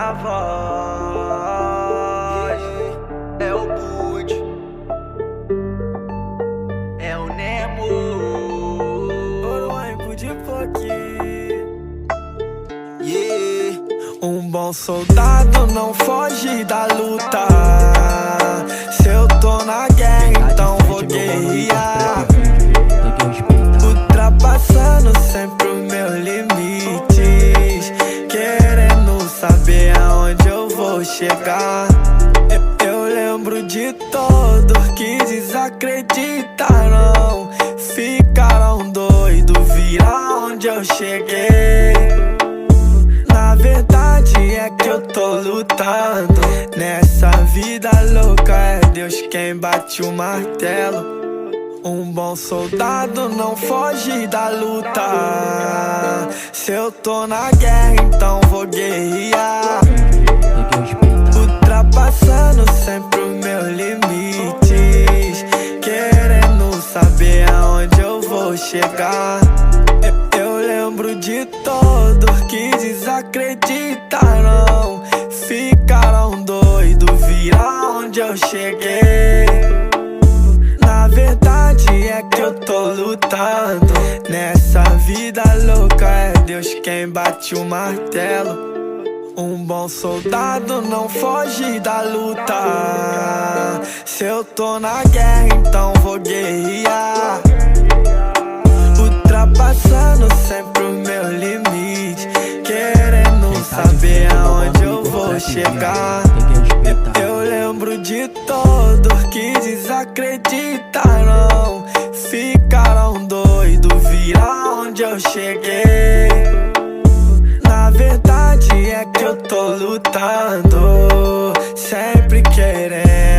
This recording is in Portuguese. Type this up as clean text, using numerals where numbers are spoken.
na voz. É o Bud, é o Nemo. Ouro de yeah. Um bom soldado não foge da luta. Se eu tô na guerra, então vou guerrear, ultrapassando sempre os meus limites, querendo saber aonde eu vou chegar. Eu lembro de todos que desacreditaram, ficaram doidos, viram onde eu cheguei. Na verdade é que eu tô lutando nessa vida louca, é Deus quem bate o martelo. Um bom soldado não foge da luta. Se eu tô na guerra, então vou guerrear, ultrapassando sempre os meus limites, querendo saber aonde eu vou chegar. Eu lembro de todos que desacreditaram, ficaram doidos, viram onde eu cheguei. Na verdade é que eu tô lutando nessa vida louca, é Deus quem bate o martelo. Um bom soldado não foge da luta. Se eu tô na guerra, então vou guerrear, ultrapassando sempre os meus limites, querendo saber aonde eu vou chegar. Eu lembro de todos que desacreditaram, ficaram doidos, viram onde eu cheguei. Na verdade é que eu tô lutando, sempre querendo